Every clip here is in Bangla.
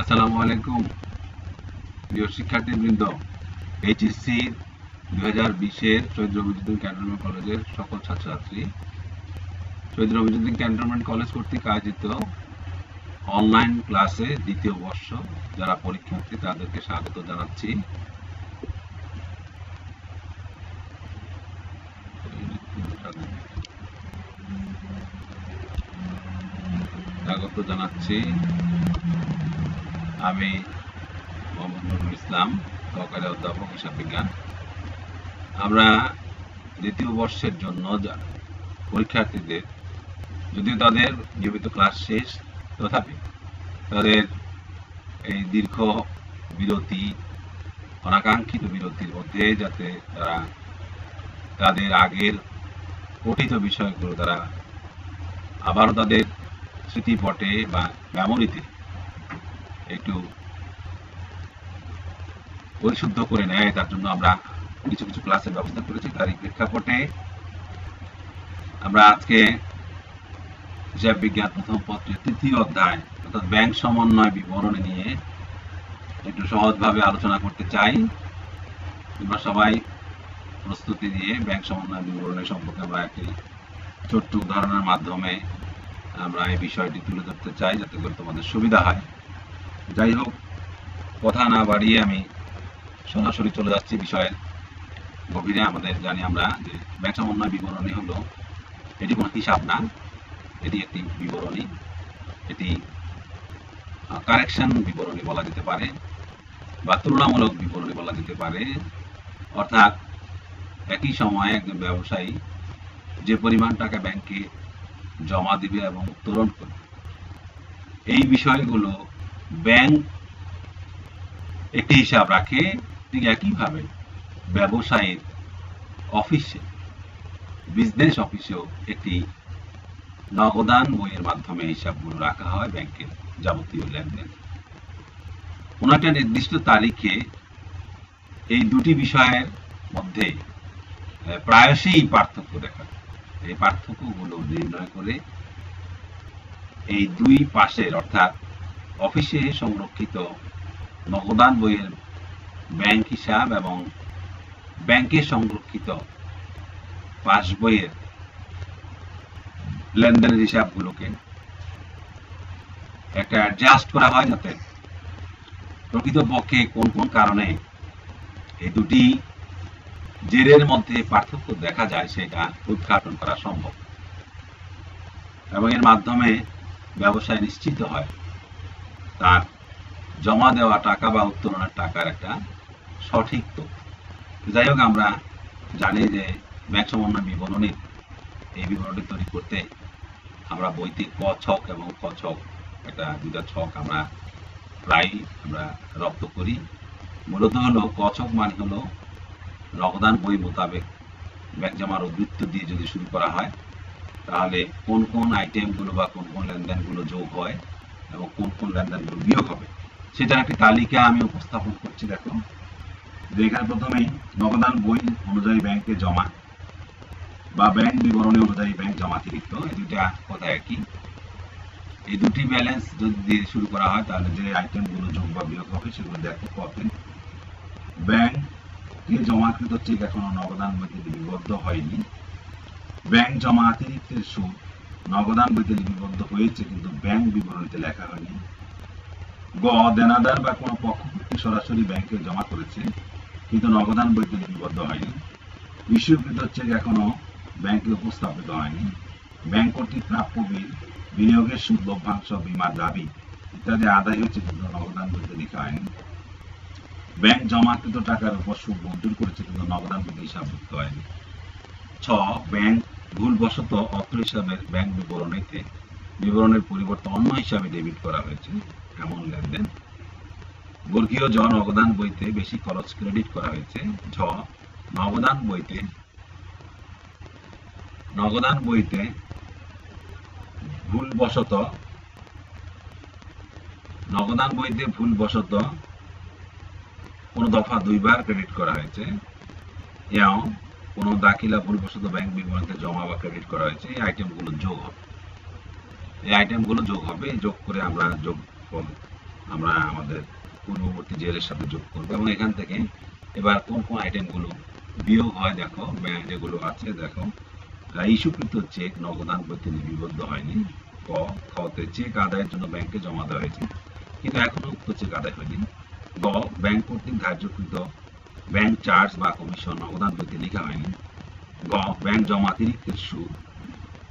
আসসালামু আলাইকুম প্রিয় শিক্ষার্থীবৃন্দ। এইচএসসি 2020-এর শহীদ রবিউদ্দিন ক্যান্টনমেন্ট কলেজের সকল ছাত্রছাত্রী, শহীদ রবিউদ্দিন ক্যান্টনমেন্ট কলেজ কর্তৃক আয়োজিত অনলাইন ক্লাসে দ্বিতীয় বর্ষ যারা পরীক্ষার্থী তাদেরকে স্বাগত জানাচ্ছি। আমি মোহাম্মদ নুরুল ইসলাম, সহকারী অধ্যাপক হিসাব বিজ্ঞান। আমরা দ্বিতীয় বর্ষের জন্য পরীক্ষার্থীদের, যদিও তাদের নিয়মিত ক্লাস শেষ, তথাপি তাদের এই দীর্ঘ বিরতি, অনাকাঙ্ক্ষিত বিরতির মধ্যে যাতে তারা তাদের আগের পঠিত বিষয়গুলো তারা আবারও তাদের স্মৃতিপটে বা মেমোরিতে একটু পরিশুদ্ধ করে নেয়, তার জন্য আমরা কিছু কিছু ক্লাসের ব্যবস্থা করেছি। তার প্রেক্ষাপটে আমরা আজকে হিসাব বিজ্ঞান প্রথম পত্রের তৃতীয় অধ্যায় অর্থাৎ ব্যাংক সমন্বয় বিবরণী নিয়ে একটু সহজভাবে আলোচনা করতে চাই। তোমরা সবাই প্রস্তুতি নিয়ে ব্যাংক সমন্বয় বিবরণী সম্পর্কে আমরা একটি ছোট্ট উদাহরণের মাধ্যমে আমরা এই বিষয়টি তুলে ধরতে চাই, যাতে করে তোমাদের সুবিধা হয়। যাই হোক, কথা না বাড়িয়ে আমি সরাসরি চলে যাচ্ছি বিষয়ের গভীরে। আমাদের জানি আমরা যে ব্যাংক সমন্বয় বিবরণী হলো, এটি কোনো হিসাব না, এটি একটি বিবরণী। এটি কারেকশন বিবরণী বলা যেতে পারে বা তুলনামূলক বিবরণী বলা যেতে পারে। অর্থাৎ একই সময়ে একজন ব্যবসায়ী যে পরিমাণ টাকা ব্যাংকে জমা দিবে এবং উত্তোলন করবে, এই বিষয়গুলো ব্যাংক একটি হিসাব রাখে। ঠিক একইভাবে ব্যবসায়ীর অফিসে, বিজনেস অফিসেও একটি নগদান বইয়ের মাধ্যমে হিসাবগুলো রাখা হয় ব্যাংকের যাবতীয় লেনদেন। কোনো একটা নির্দিষ্ট তারিখে এই দুটি বিষয়ের মধ্যে প্রায়শই পার্থক্য দেখা যায়। এই পার্থক্যগুলো নির্ণয় করে এই দুই পাশের অর্থাৎ অফিসে সংরক্ষিত নগদান বইয়ের ব্যাংক হিসাব এবং ব্যাংকে সংরক্ষিত পাস বইয়ের লেনদেনের হিসাবগুলোকে একটা অ্যাডজাস্ট করা হয়, যাতে প্রকৃতপক্ষে কোন কোন কারণে এই দুটি জেরের মধ্যে পার্থক্য দেখা যায় সেটা উদ্ঘাটন করা সম্ভব, এবং এর মাধ্যমে ব্যবসায় নিশ্চিত হয় তার জমা দেওয়া টাকা বা উত্তোলনের টাকার একটা সঠিক তথ্য। যাই হোক, আমরা জানি যে ব্যাংক সমন্বয় বিবরণী, এই বিবরণী তৈরি করতে আমরা বইতে ক ছক এবং খ ছক, একটা দুটা ছক আমরা প্রায় রপ্ত করি। মূলত হলো ক ছক মানে হলো নগদান বই মোতাবেক ব্যাংক জমার উদ্বৃত্ত দিয়ে যদি শুরু করা হয়, তাহলে কোন কোন আইটেমগুলো বা কোন কোন লেনদেনগুলো যোগ হয় এবং কোন কোন লেনদেনগুলো বিয়োগ হবে, সেটার একটি তালিকা আমি উপস্থাপন করছি। দেখো, যে এখানে প্রথমেই নগদান বই অনুযায়ী ব্যাংকে জমা বা ব্যাংক বিবরণী অনুযায়ী ব্যাংক জমাতিরিক্ত, এই দুইটা কথা একই। এই দুটি ব্যালেন্স যদি দিয়ে শুরু করা হয়, তাহলে যে আইটেমগুলো যোগ বা বিয়োগ হবে সেগুলো দেখো। কপি ব্যাংকে জমাকৃত চেক এখনো নগদান বইতে লিপিবদ্ধ হয়নি। ব্যাংক জমা অতিরিক্তের সুদ নগদান বইতে লিপিবদ্ধ হয়েছে কিন্তু ব্যাংক বিবরণীতে লেখা হয়নি। গ, দেনাদার বা কোনো পক্ষ সরাসরি ব্যাংকে জমা করেছে কিন্তু নগদান বইতে লিপিবদ্ধ হয়নি। ইস্যুকৃত চেক এখনো ব্যাংকে উপস্থাপিত হয়নি। ব্যাংক কর্তৃক প্রাপ্য বিল, বিনিয়োগের সুদ, লভ্যাংশ, বীমার দাবি ইত্যাদি আদায় হয়েছে কিন্তু নগদান বইতে লেখা হয়নি। ব্যাংক জমাকৃত টাকার উপর সুদ মঞ্জুর করেছে কিন্তু নগদান বইতে হিসাবভুক্ত হয়নি। ছ, ব্যাংক ভুলবশত অর্থ হিসাবের ব্যাংক বিবরণের পরিবর্তে অন্য হিসাবে ডেবিট করা হয়েছে, এমন লেনদেন। বর্গীয় জ, নগদান বইতে বেশি খরচ ক্রেডিট করা হয়েছে। ঝ, নগদান বইতে ভুলবশত কোন দফা দুইবার ক্রেডিট করা হয়েছে। কোন দাখিলা ভুলবশত ব্যাংক বিবরণীতে জমা বা ক্রেডিট করা হয়েছে। এই আইটেমগুলো যোগ হবে, যোগ করে আমরা যোগফল আমরা আমাদের পূর্ববর্তী জেলের সাথে যোগ করবো এবং এখান থেকে এবার কোন কোন আইটেমগুলো বিয়োগ হয় দেখো, যেগুলো আছে দেখো। ইস্যুকৃত চেক নগদান বইতে লিপিবদ্ধ হয়নি। খতে চেক আদায়ের জন্য ব্যাংকে জমা দেওয়া হয়েছে কিন্তু এখনো উক্ত চেক আদায় হয়নি। গ ব্যাংক কর্তৃক ধার্যকৃত ব্যাংক চার্জ বা কমিশন নগদান বইতে লেখা হয়নি। গ ব্যাংক জমা অতিরিক্ত সুদ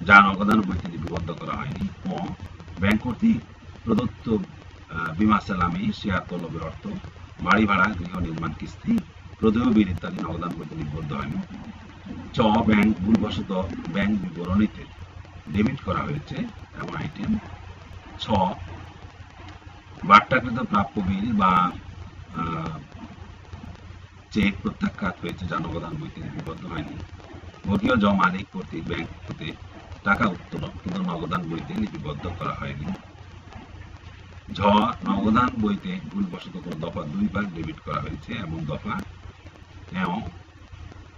যা নগদান বইতে লিপিবদ্ধ করা হয়নি। ম ব্যাংক কর্তৃক প্রদত্ত বিমা সালামি, শেয়ার তলবের অর্থ, বাড়ি ভাড়া, গৃহ নির্মাণ কিস্তি, প্রদেয় বিল ইত্যাদি নগদান বইতে লিপিবদ্ধ হয়নি। চ ব্যাংক ভুলবশত ব্যাংক বিবরণীতে ডেবিট করা হয়েছে এমন আইটেম। ছ বাট্টাকৃত প্রাপ্য বিল বা চেক প্রত্যাখ্যাত হয়েছে যা নগদান বইতে লিপিবদ্ধ হয়নি। বর্গীয় জ মালিক কর্তৃক ব্যাংক হতে টাকা উত্তোলন কিন্তু নগদান বইতে লিপিবদ্ধ করা হয়নি। ঝ নগদান বইতে ভুলবশত কোনো দফা 2 বার ডেবিট করা হয়েছে এমন দফা।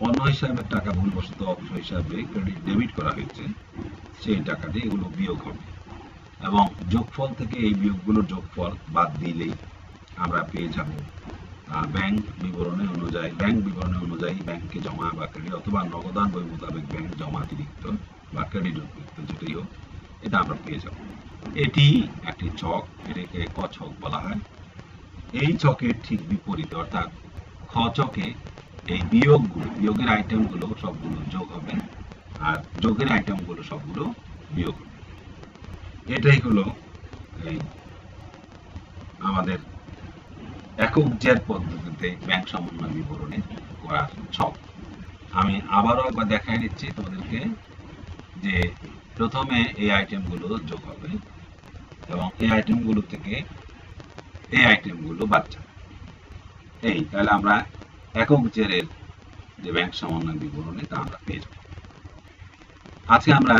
অন্য হিসাবে টাকা ভুলবশত অফিস হিসাবে ক্রেডিট ডেবিট করা হয়েছে, সেই টাকাটি এগুলো বিয়োগ হবে এবং যোগফল থেকে এই বিয়োগগুলোর যোগফল বাদ দিলেই আমরা পেয়ে যাব ব্যাংক বিবরণী অনুযায়ী ব্যাংকে জমা বা ক্রেডিট অথবা নগদান বই মোতাবেক ব্যাংক জমা অতিরিক্ত বা ক্রেডিট অতিরিক্ত যেটাই হোক, এটা আমরা পেয়ে যাব। এটি একটি ছক, এটাকে ক ছক বলা হয়। এই ছকের ঠিক বিপরীতে অর্থাৎ খ ছকে এই বিয়োগের আইটেমগুলো সবগুলো যোগ হবে আর যোগের আইটেমগুলো সবগুলো বিয়োগ হবে। এটাই হলো এই আমাদের একক জের পদ্ধতিতে ব্যাংক সমন্বয় বিবরণী করার ছক। আমি আবারও একবার দেখাই দিচ্ছি তোমাদেরকে যে প্রথমে এই আইটেমগুলো যোগ হবে এবং এই আইটেমগুলো থেকে এই আইটেমগুলো বাদ যাবে। তাহলে আমরা একক জেরের যে ব্যাংক সমন্বয় বিবরণী তা আমরা পেয়ে যাব। আজকে আমরা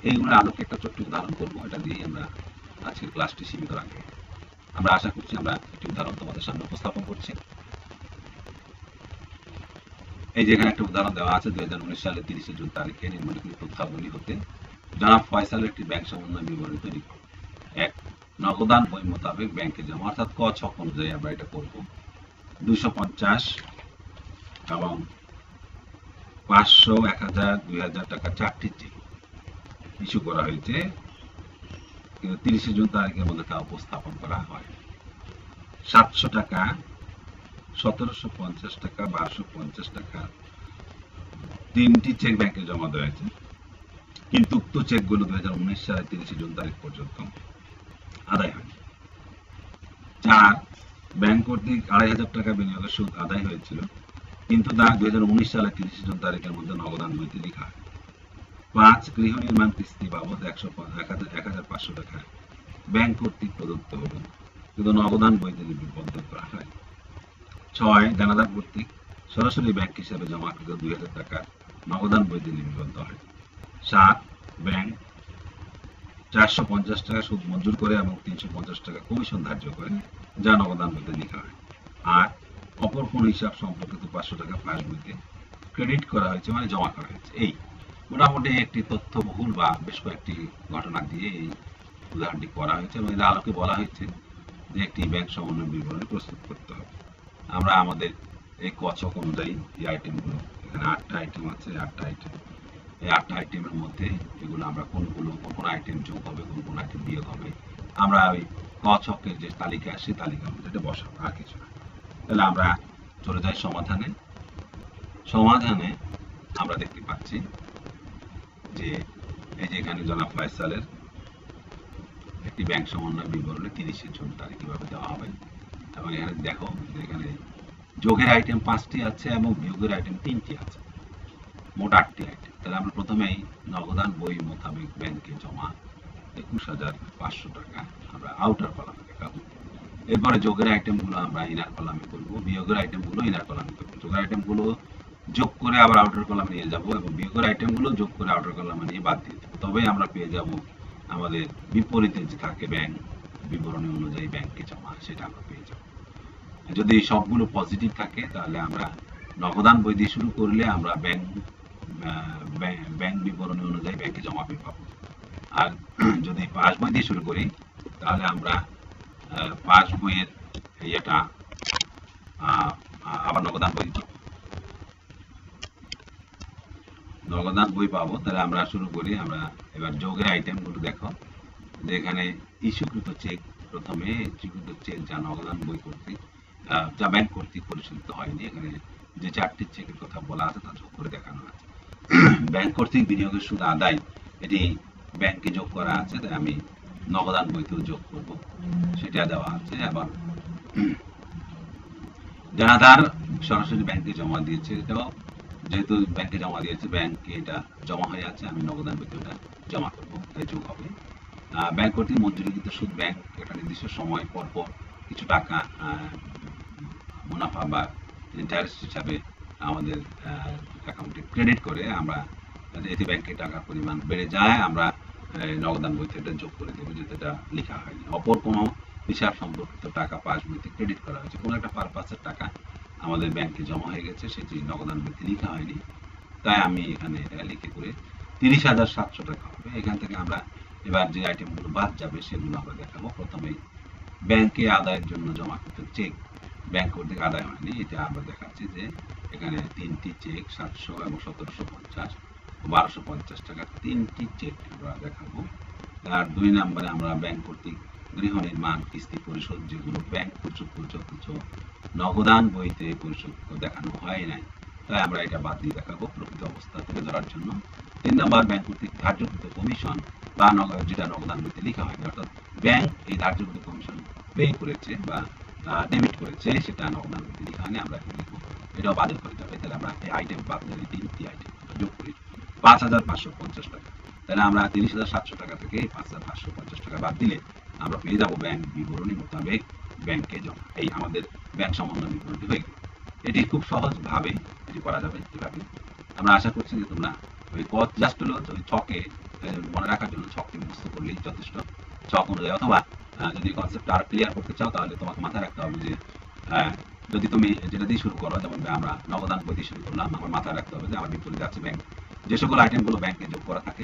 এইগুলো আলোকে একটা ছোট্ট উদাহরণ করবো, এটা দিয়ে আমরা আজকের ক্লাসটি সীমিত রাখবো। আমরা আশা করছি আমরা একটি উদাহরণ তোমাদের সামনে উপস্থাপন করছি। এই যে এখানে একটা উদাহরণ দেওয়া আছে 2019 সালের 30 জুন তারিখে নিম্নলিখিত তথ্যাবলী হতে জনাব ফয়সালের একটি ব্যাংক সমন্বয় বিবরণী তৈরি করো। 1 নগদান বই মোতাবেক ব্যাংকে জমা, অর্থাৎ ক ছক অনুযায়ী আমরা এটা করব। 250 এবং 500, 1000, 2000 টাকা চারটি চেক ইস্যু করা হয়েছে কিন্তু 30 জুন তারিখের মধ্যে তা উপস্থাপন করা হয়। 700 টাকা, 1750 টাকা, 1250 টাকা তিনটি চেক ব্যাংকে জমা দেওয়া হয়েছে কিন্তু উক্ত চেকগুলো 2019 সালের 30 জুন তারিখ পর্যন্ত আদায় হয়নি। 4 ব্যাংক কর্তৃক 2500 টাকা বিনিয়োগের সুদ আদায় হয়েছিল কিন্তু তা 2019 সালের 30 জুন তারিখের মধ্যে নগদান বইতে লেখা হয়। 5 গৃহ নির্মাণ কিস্তি বাবদ 1500 টাকা ব্যাংক কর্তৃক প্রদত্ত হল কিন্তু নগদান বইতে লিপিবদ্ধ করা হয়। 6 দেনাদার কর্তৃক সরাসরি ব্যাংক হিসাবে জমাকৃত 2000 টাকা নগদান বইতে লিপিবদ্ধ হয়। 7 ব্যাংক 450 টাকা সুদ মঞ্জুর করে এবং 350 টাকা কমিশন ধার্য করে যা নগদান বইতে লেখা হয়। 8 অপর কোন হিসাব সম্পর্কিত 500 টাকা পাস বইতে ক্রেডিট করা হয়েছে মানে জমা করা হয়েছে। এই মোটামুটি একটি তথ্যবহুল বা বেশ কয়েকটি ঘটনা দিয়ে এই উদাহরণটি করা হয়েছে এবং এর আলোকে বলা হয়েছে যে একটি ব্যাংক সমন্বয় বিবরণী প্রস্তুত করতে হবে। আমরা আমাদের এই ক ছক অনুযায়ী এই আইটেমগুলো, এখানে 8টা আইটেম আছে, 8টা আইটেম, এই 8টা আইটেমের মধ্যে এগুলো আমরা কোন আইটেম যোগ হবে, কোন আইটেম বিয়োগ হবে, আমরা ওই ক ছকের যে তালিকা সেই তালিকার মধ্যে এটা বসাবো, আর কিছু না। তাহলে আমরা চলে যাই সমাধানে। আমরা দেখতে পাচ্ছি যে এই যে এখানে জনাব ফয়সালের একটি ব্যাংক সমন্বয় বিবরণী 30 জুন তারিখ কিভাবে দেওয়া হবে এবং এখানে দেখো এখানে যোগের আইটেম 5টি আছে এবং বিয়োগের আইটেম 3টি আছে, মোট 8টি আইটেম। তাহলে আমরা প্রথমেই নগদান বই মোতাবেক ব্যাংকে জমা 21500 টাকা আমরা আউটার কলামে দেখাবো। এরপরে যোগের আইটেমগুলো আমরা ইনার কলামে করব, বিয়োগের আইটেমগুলো ইনার কলামে করব। যোগের আইটেমগুলো যোগ করে আবার আউটার কলামে নিয়ে যাব এবং বিয়োগের আইটেমগুলো যোগ করে আউটার কলামে নিয়ে বাদ দিয়ে দেবো। তবে আমরা পেয়ে যাব আমাদের বিপরীতে যে থাকে ব্যাংক বিবরণী অনুযায়ী ব্যাংকে জমা, সেটা আমরা পেয়ে যাব। যদি সবগুলো পজিটিভ থাকে তাহলে আমরা নগদান বই দিয়ে শুরু করলে আমরা ব্যাংক বিবরণী অনুযায়ী ব্যাংকে জমা পেয়ে পাবো। আর যদি পাস বই দিয়ে শুরু করি তাহলে আমরা পাস বইয়ের ইয়েটা আবার নগদান বই পাবো। তাহলে আমরা শুরু করি। আমরা এবার যোগের আইটেমগুলো দেখো, যে এখানে ইস্যুকৃত চেক, প্রথমে ইস্যুকৃত চেক যা নগদান বই কর্তৃক যা ব্যাংক কর্তৃক পরিচালিত হয়নি, এখানে যে 4টি চেকের কথা বলা আছে তা যোগ করে দেখানো আছে। ব্যাংক কর্তৃক বিনিয়োগের সুদ আদায়, এটি ব্যাংকে যোগ করা আছে, তাই আমি নগদান বইতেও যোগ করব, সেটা দেওয়া আছে। আবার জানাদার সরাসরি ব্যাংকে জমা দিয়েছে, এটাও যেহেতু ব্যাংকে জমা দিয়েছে, ব্যাংকে এটা জমা হয়ে আছে, আমি নগদান বইতে ওটা জমা করবো, তাই যোগ হবে। ব্যাংক কর্তৃক মঞ্জুরিকৃত সুদ, ব্যাংক একটা নির্দিষ্ট সময় পর পর কিছু টাকা মুনাফা বা ইন্টারেস্ট হিসাবে আমাদের অ্যাকাউন্টে ক্রেডিট করে, আমরা এতে ব্যাংকে টাকার পরিমাণ বেড়ে যায়, আমরা নগদান বইতে এটা যোগ করে দেবো, যেটা এটা লেখা হয়নি। অপর কোনো হিসাব সম্পর্কিত টাকা পাস বইতে ক্রেডিট করা হয়েছে, কোনো একটা পারপাসের টাকা আমাদের ব্যাংকে জমা হয়ে গেছে, সেটি নগদান বইতে লেখা হয়নি, তাই আমি এখানে এটা লিখে করে 30,700 টাকা হবে। এখান থেকে আমরা এবার যে আইটেমগুলো বাদ যাবে সেগুলো আমরা দেখাবো। প্রথমেই ব্যাংকে আদায়ের জন্য জমাকৃত চেক, ব্যাংক কর্তৃক আদায় হয়নি, এটা আমরা দেখাচ্ছি যে এখানে 3টি চেক 700 এবং 1750 1250 টাকা 3টি চেক আমরা দেখাবো। আর 2 নম্বরে আমরা ব্যাংক কর্তৃক গৃহ নির্মাণ কিস্তি পরিশোধ, যেগুলো ব্যাংক পরিশোধ করছে অথচ নগদান বইতে পরিশোধ দেখানো হয় নাই, তাই আমরা এটা বাদ দিয়ে দেখাবো প্রকৃত অবস্থা তুলে ধরার জন্য। 3 নম্বর ব্যাংক কর্তৃক ধার্যকৃত কমিশন বা যেটা নগদান বইতে লেখা হয়নি, অর্থাৎ ব্যাংক এই ধার্যকৃত কমিশন পে করেছে বা ডেবিট করেছে, সেটা নগদান বইতে লেখা হয়নি, আমরা এখানে লিখবো, এটাও বাতিল করে দেবে। তাহলে আমরা এই আইটেম বাদ দিয়ে 3টি আইটেম যোগ করি 5,550 টাকা। তাহলে আমরা 30,700 টাকা থেকে 5,550 টাকা বাদ দিলে আমরা পেয়ে যাবো ব্যাংক বিবরণী মোতাবেক ব্যাংকে জমা, এই আমাদের ব্যাংক সম্বন্ধ বিবরণী হয়ে গেল। এটি খুব সহজ ভাবে এটি করা যাবে এভাবে। আমরা আশা করছি যে তোমরা ওই পথ জাস্ট হলো ওই ছকে মনে রাখার জন্য ছকটি মুখস্থ করলেই যথেষ্ট, ছক অনুযায়ী। অথবা যদি কনসেপ্ট আর ক্লিয়ার করতে চাও, তাহলে তোমাকে মাথায় রাখতে হবে যে যদি তুমি যেটা দিয়ে শুরু করো, যেমন আমরা নগদান বই দিয়ে শুরু করলাম, আমার মাথায় রাখতে হবে যে আমার বিপরীতে আছে ব্যাংক, যে সকল আইটেমগুলো ব্যাংকে যোগ করা থাকে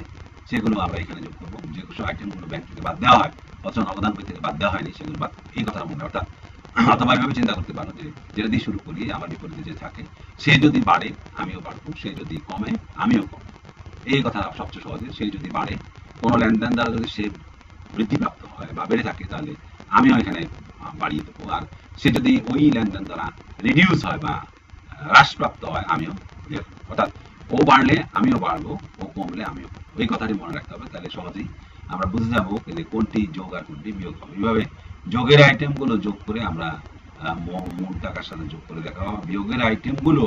সেগুলো আমরা এখানে যোগ করবো, যে সকল আইটেমগুলো ব্যাংক থেকে বাদ দেওয়া হয় অথচ নগদান বই থেকে বাদ দেওয়া হয়নি সেগুলো বাদ, এই কথা মনে। অর্থাৎ অথবা এভাবে চিন্তা করতে পারো যে যেটা দিয়ে শুরু করি আমার বিপরীতে যে থাকে, সে যদি বাড়ে আমিও বাড়বো, সে যদি কমে আমিও কম, এই কথা সবচেয়ে সহজে। সে যদি বাড়ে, কোনো লেনদেন দ্বারা যদি সে বৃদ্ধিপ্রাপ্ত হয় বা বেড়ে থাকে, তাহলে আমিও এখানে বাড়িয়ে দেবো। আর সে যদি ওই লেনদেন দ্বারা রিডিউস হয় বা হ্রাসপ্রাপ্ত হয়, আমিও, অর্থাৎ ও বাড়লে আমিও বাড়বো, ও কমলে আমিও, ওই কথাটি মনে রাখতে হবে। তাহলে সহজেই আমরা বুঝে যাবো যে কোনটি যোগ আর কোনটি বিয়োগ হবে। এইভাবে যোগের আইটেমগুলো যোগ করে আমরা মূল টাকার সাথে যোগ করে দেখাবো, বিয়োগের আইটেমগুলো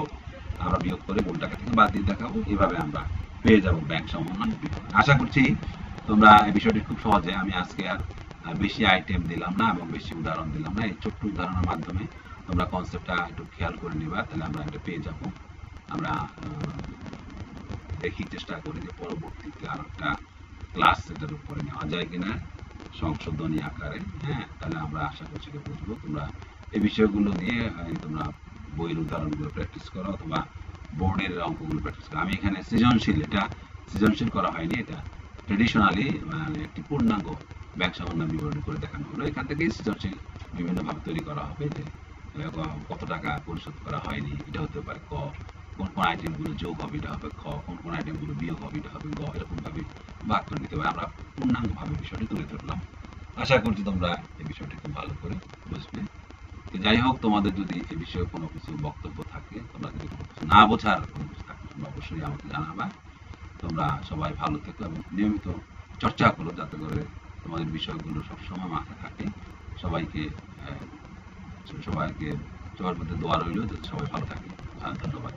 আমরা বিয়োগ করে মূল টাকা থেকে বাদ দিয়ে দেখাবো। এভাবে আমরা পেয়ে যাবো ব্যাংক সমন্বয় বিবরণ। আশা করছি তোমরা এই বিষয়টি খুব সহজে, আমি আজকে আর বেশি আইটেম দিলাম না এবং বেশি উদাহরণ দিলাম না, এই ছোট্ট উদাহরণের মাধ্যমে তোমরা কনসেপ্টটা একটু খেয়াল করে নিবা, তাহলে আমরা এটা পেয়ে যাবো। আমরা দেখি, চেষ্টা করি যে পরবর্তীতে আর একটা ক্লাস সেটার উপরে নেওয়া যায় কিনা সংশোধনী আকারে। হ্যাঁ, তাহলে আমরা আশা করছি যে বুঝবো। তোমরা এই বিষয়গুলো নিয়ে তোমরা বইয়ের উদাহরণগুলো প্র্যাকটিস করো অথবা বোর্ডের অঙ্কগুলো প্র্যাকটিস করো। আমি এখানে সৃজনশীল, এটা সৃজনশীল করা হয়নি, এটা ট্রেডিশনালি মানে একটি পূর্ণাঙ্গ ব্যাংক সমন্বয় বিবরণী করে দেখানো হলো। এখান থেকে সৃজনশীল বিভিন্নভাবে তৈরি করা হবে, যে কত টাকা পরিশোধ করা হয়নি এটা হতে পারে ক, কোন কোন আইটেমগুলো যোগ হবে এটা হবে খ, কোন কোন আইটেমগুলো বিয়োগ হবে এটা হবে গ, এরকম ভাবে ভাগ করে নিতে পারে। আমরা পূর্ণাঙ্গভাবে বিষয়টি তুলে ধরলাম। আশা করছি তোমরা এই বিষয়টি খুব ভালো করে বুঝবে। যাই হোক, তোমাদের যদি এই বিষয়ে কোনো কিছু বক্তব্য থাকে, তোমরা যদি কোনো কিছু না বোঝার কোনো কিছু থাকে, তোমরা অবশ্যই আমাকে জানাবা। তোমরা সবাই ভালো থেকো এবং নিয়মিত চর্চা করো, যাতে করে তোমাদের বিষয়গুলো সবসময় মাথায় থাকে। সবাইকে সবার মধ্যে দোয়া রইল, যাতে সবাই ভালো থাকে। ধন্যবাদ।